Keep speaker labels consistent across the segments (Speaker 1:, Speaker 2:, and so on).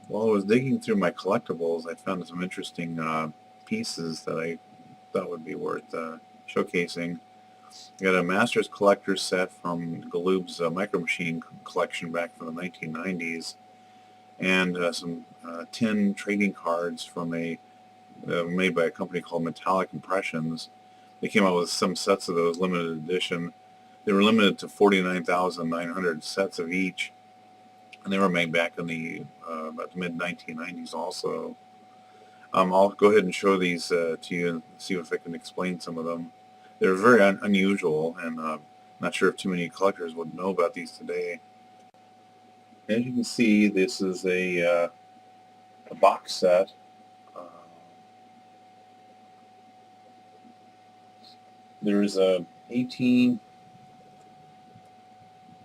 Speaker 1: While I was digging through my collectibles, I found some interesting pieces that I thought would be worth showcasing. I got a Masters Collector set from Galoob's Micromachine collection back from the 1990s, and some tin trading cards from a made by a company called Metallic Impressions. They came out with some sets of those limited edition. They were limited to 49,900 sets of each, and they were made back in the about the mid 1990s also. I'll go ahead and show these to you and see if I can explain some of them. They're very unusual, and not sure if too many collectors would know about these today. As you can see, this is a box set. Uh, there's 18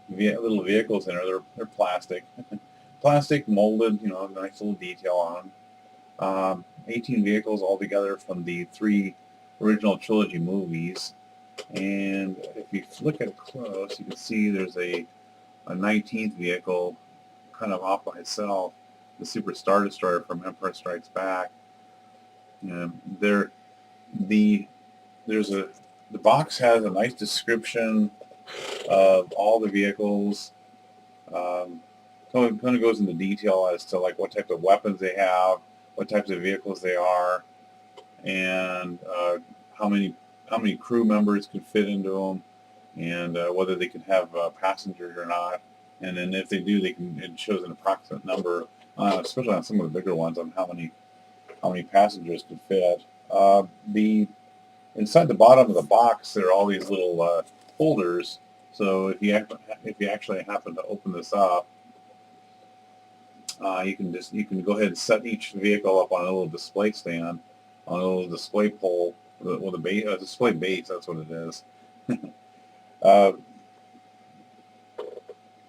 Speaker 1: little vehicles in there. They're plastic, plastic molded. You know, nice little detail on them. 18 vehicles altogether from the three original trilogy movies. And if you look at it close, you can see there's a 19th vehicle kind of off by itself, the Super Star Destroyer from Empire Strikes Back. And the the box has a nice description of all the vehicles. So it kind of goes into detail as to like what type of weapons they have, what types of vehicles they are, and how many crew members could fit into them, and whether they can have passengers or not. And then if they do, it shows an approximate number, especially on some of the bigger ones, on how many passengers could fit. The Inside the bottom of the box, there are all these little holders. So if you actually happen to open this up, you can go ahead and set each vehicle up on a little display stand, on a little display pole with a display base. That's what it is. uh,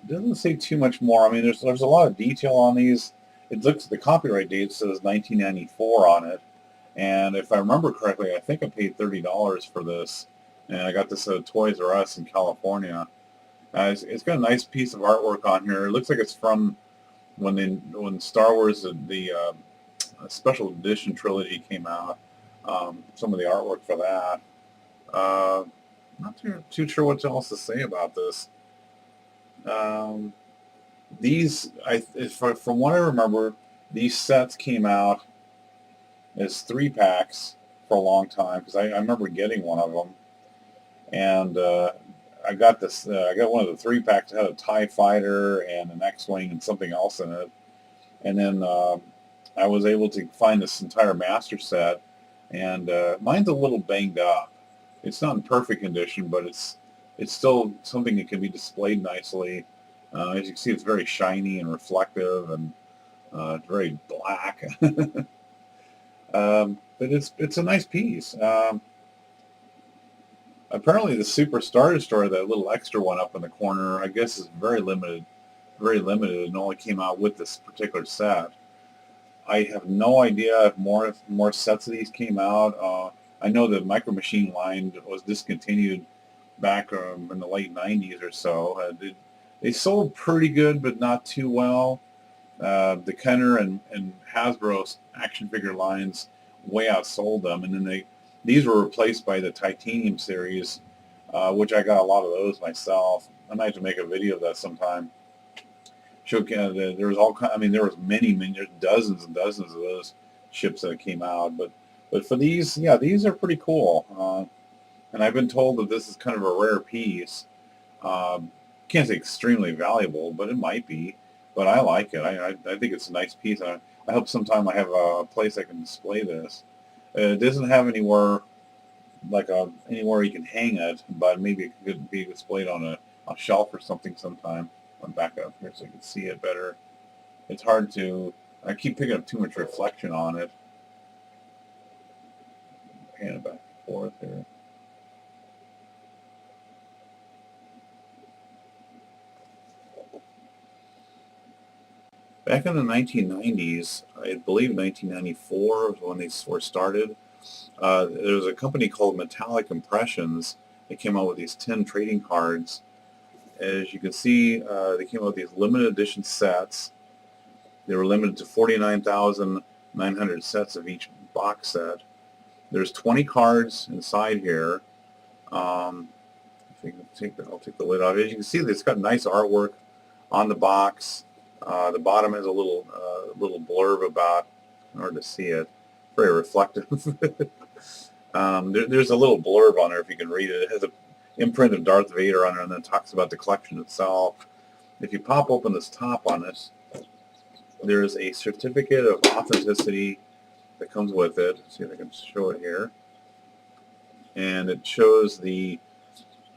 Speaker 1: doesn't say too much more. I mean, there's a lot of detail on these. It looks the copyright date says 1994 on it, and if I remember correctly, I think I paid $30 for this, and I got this at Toys R Us in California. It's got a nice piece of artwork on here. It looks like it's from when Star Wars the special edition trilogy came out. Some of the artwork for that. Not too sure what else to say about this. Um, from what I remember, these sets came out as 3-packs for a long time because I remember getting one of them, and I got this. I got one of the 3-packs that had a TIE fighter and an X-wing and something else in it, and then I was able to find this entire master set, and mine's a little banged up. It's not in perfect condition, but it's still something that can be displayed nicely. As you can see, it's very shiny and reflective, and very black. But it's a nice piece. Apparently, the Super Star Destroyer, that little extra one up in the corner, I guess is very limited, and only came out with this particular set. I have no idea if more sets of these came out. I know the Micro Machine line was discontinued back in the late 90s or so. They sold pretty good, but not too well. The Kenner and Hasbro action figure lines way outsold them, and then these were replaced by the Titanium series, which I got a lot of those myself. I might have to make a video of that sometime. There was all kind. I mean, there was there's dozens and dozens of those ships that came out, but for these, yeah, these are pretty cool. And I've been told that this is kind of a rare piece. Can't say extremely valuable, but it might be. But I like it. I think it's a nice piece. I hope sometime I have a place I can display this. It doesn't have anywhere anywhere you can hang it, but maybe it could be displayed on a shelf or something sometime. I'll back up here so you can see it better. It's hard to. I keep picking up too much reflection on it. Hand it back and forth here. Back in the 1990s, I believe 1994 was when they were started. There was a company called Metallic Impressions. They came out with these 10 trading cards. As you can see, they came out with these limited edition sets. They were limited to 49,900 sets of each box set. There's 20 cards inside here. If you can take I'll take the lid off. As you can see, it's got nice artwork on the box. The bottom has a little blurb about, hard to see it, very reflective. There's a little blurb on there if you can read it. It has an imprint of Darth Vader on it, and then it talks about the collection itself. If you pop open this top on this, there is a certificate of authenticity that comes with it. Let's see if I can show it here. And it shows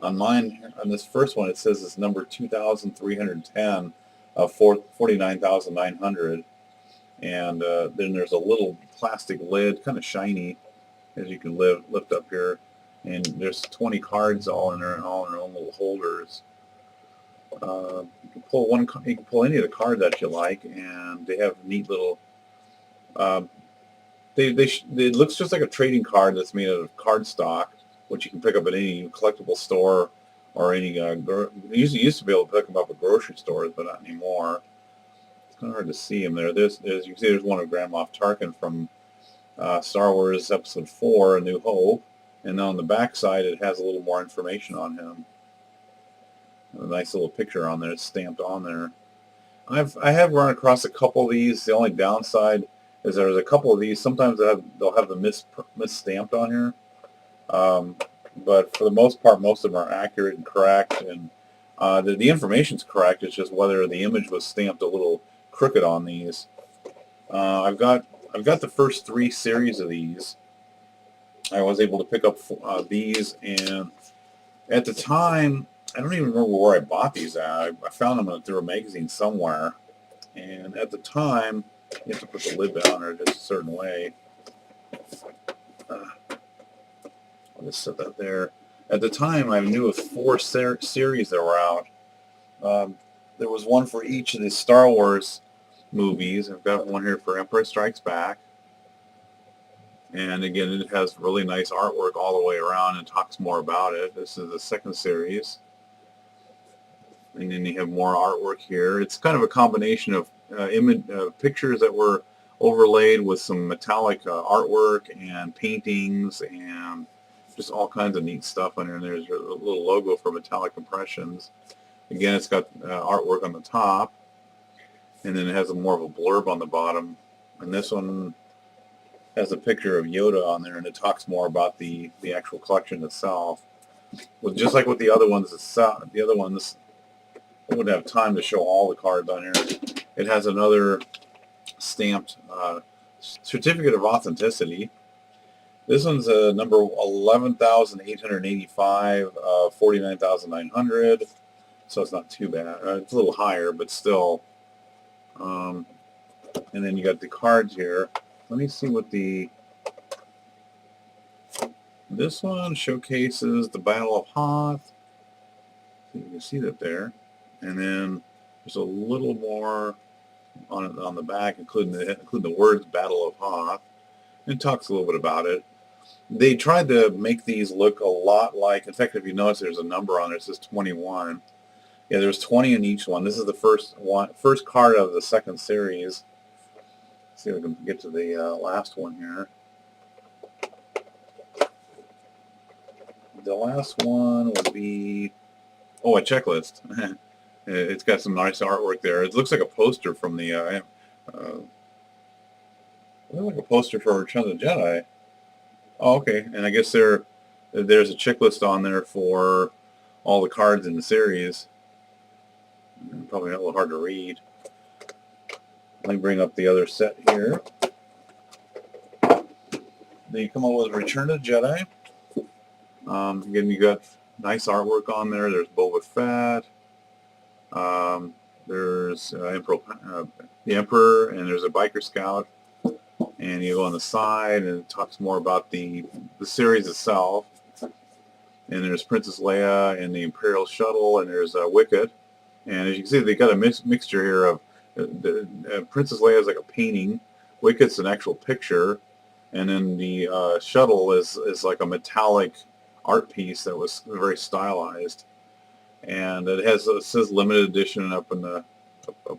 Speaker 1: on mine, on this first one, it says it's number 2,310 of 49,900. And then there's a little plastic lid, kind of shiny, as you can lift up here. And there's 20 cards all in their own little holders. You can pull any of the cards that you like, and they have neat little. It looks just like a trading card that's made out of cardstock, which you can pick up at any collectible store or any. You used to be able to pick them up at grocery stores, but not anymore. It's kind of hard to see them there. As you can see, there's one of Grand Moff Tarkin from Star Wars Episode 4, A New Hope, and then on the back side it has a little more information on him. A nice little picture on there. It's stamped on there. I have run across a couple of these. The only downside is there's a couple of these. Sometimes they'll have the misstamped on here. But for the most part, most of them are accurate and correct, and the information's correct. It's just whether the image was stamped a little crooked on these. I've got the first 3 series of these. I was able to pick up these, and at the time, I don't even remember where I bought these at. I found them through a magazine somewhere, and at the time, you have to put the lid down there just a certain way. I'll just set that there. At the time, I knew of 4 series that were out. There was one for each of the Star Wars movies. I've got one here for Empire Strikes Back. And again, it has really nice artwork all the way around and talks more about it. This is the second series. And then you have more artwork here. It's kind of a combination of pictures that were overlaid with some metallic artwork and paintings and just all kinds of neat stuff on here. And there's a little logo for Metallic Impressions. Again, it's got artwork on the top, and then it has more of a blurb on the bottom. And this one has a picture of Yoda on there, and it talks more about the actual collection itself. Well, just like with the other ones, I wouldn't have time to show all the cards on here. It has another stamped certificate of authenticity. This one's number 11,885, 49,900. So it's not too bad. It's a little higher, but still. And then you got the cards here. Let me see what this one showcases the Battle of Hoth. You can see that there. And then there's a little more on the back, including the words Battle of Hoth. It talks a little bit about it. They tried to make these look a lot like, in fact, if you notice, there's a number on there. It says 21. Yeah, there's 20 in each one. This is the first card of the second series. Let's see if we can get to the last one here. The last one would be, a checklist. It's got some nice artwork there. It looks like a poster from the, like a poster for Return of the Jedi. Oh, okay. And I guess there's a checklist on there for all the cards in the series. Probably a little hard to read. Let me bring up the other set here. Then you come up with Return of the Jedi. Again, you got nice artwork on there. There's Boba Fett. There's the Emperor, and there's a biker scout. And you go on the side, and it talks more about the series itself. And there's Princess Leia and the Imperial Shuttle, and there's Wicket. And as you can see, they got a mixture here of Princess Leia is like a painting, Wicket's an actual picture, and then the shuttle is like a metallic art piece that was very stylized. And it says limited edition up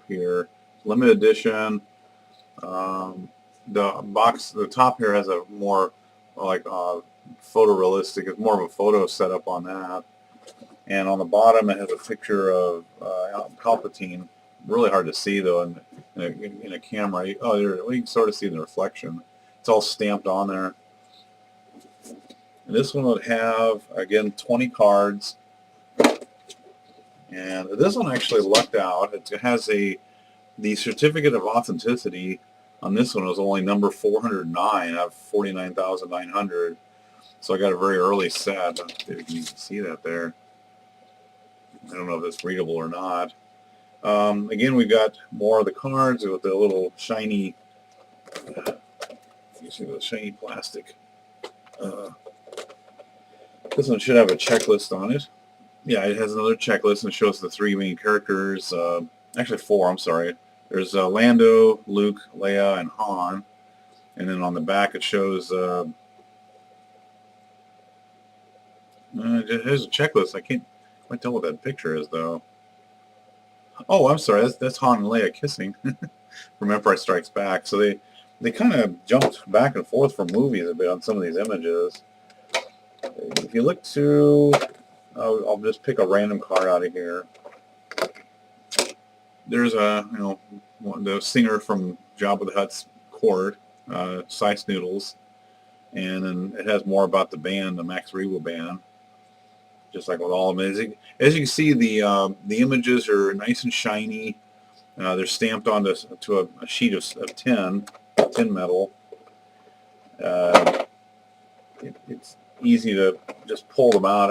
Speaker 1: here. limited edition. The top here has a more like photorealistic. It's more of a photo setup on that. And on the bottom, it has a picture of Palpatine. Really hard to see though in a camera. Oh, there, we can sort of see the reflection. It's all stamped on there. And this one would have, again, 20 cards. And this one actually lucked out. It has the certificate of authenticity on this one was only number 409 out of 49,900. So I got a very early set. If you can see that there. I don't know if it's readable or not. Again, we've got more of the cards with the little shiny, you see the shiny plastic. This one should have a checklist on it. Yeah, it has another checklist and shows the 3 main characters. Actually 4, I'm sorry. There's Lando, Luke, Leia, and Han. And then on the back it shows, here's a checklist. I can't quite tell what that picture is, though. Oh, I'm sorry. That's Han and Leia kissing from Empire Strikes Back. So they kind of jumped back and forth from movies a bit on some of these images. If you look to, I'll just pick a random card out of here. There's the singer from Jabba the Hutt's court, Sice Noodles, and then it has more about the band, the Max Rebo band, just like with all of them. As you can see, the images are nice and shiny. They're stamped onto a sheet of tin metal. It's easy to just pull them out.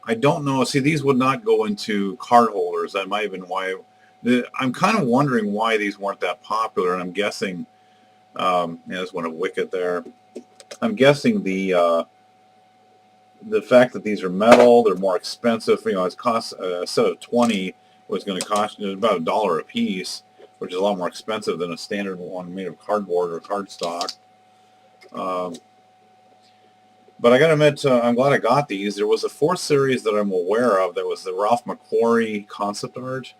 Speaker 1: I don't know. See, these would not go into card holders. That might have been why. I'm kind of wondering why these weren't that popular, and I'm guessing. There's one of Wicket there. I'm guessing the fact that these are metal, they're more expensive. It costs a set of 20 was going to cost about $1 a piece, which is a lot more expensive than a standard one made of cardboard or cardstock. But I got to admit, I'm glad I got these. There was a 4th series that I'm aware of that was the Ralph McQuarrie concept art,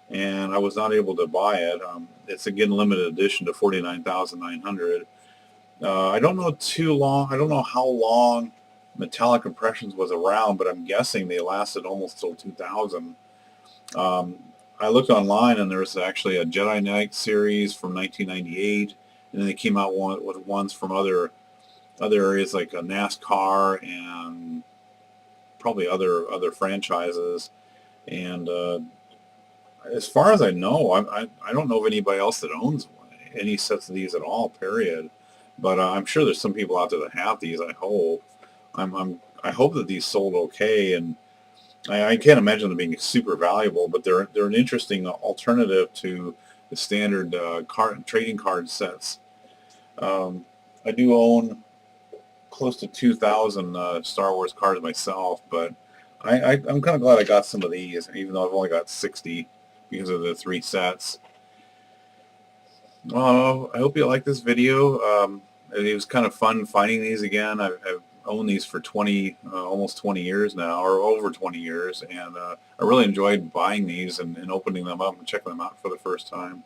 Speaker 1: and I was not able to buy it. It's, again, limited edition to 49,900. I don't know how long Metallic Impressions was around, but I'm guessing they lasted almost till 2000. I looked online, and there's actually a Jedi Knight series from 1998, and then they came out with ones from other areas like NASCAR and probably other franchises. And as far as I know, I don't know of anybody else that owns any sets of these at all. Period. But I'm sure there's some people out there that have these. I hope. I hope that these sold okay, and I can't imagine them being super valuable. But they're an interesting alternative to the standard trading card sets. I do own close to 2,000 Star Wars cards myself, but I'm kind of glad I got some of these, even though I've only got 60 because of the 3 sets. Well, I hope you like this video. It was kind of fun finding these again. I've owned these for almost 20 years now, or over 20 years, and I really enjoyed buying these and opening them up and checking them out for the first time.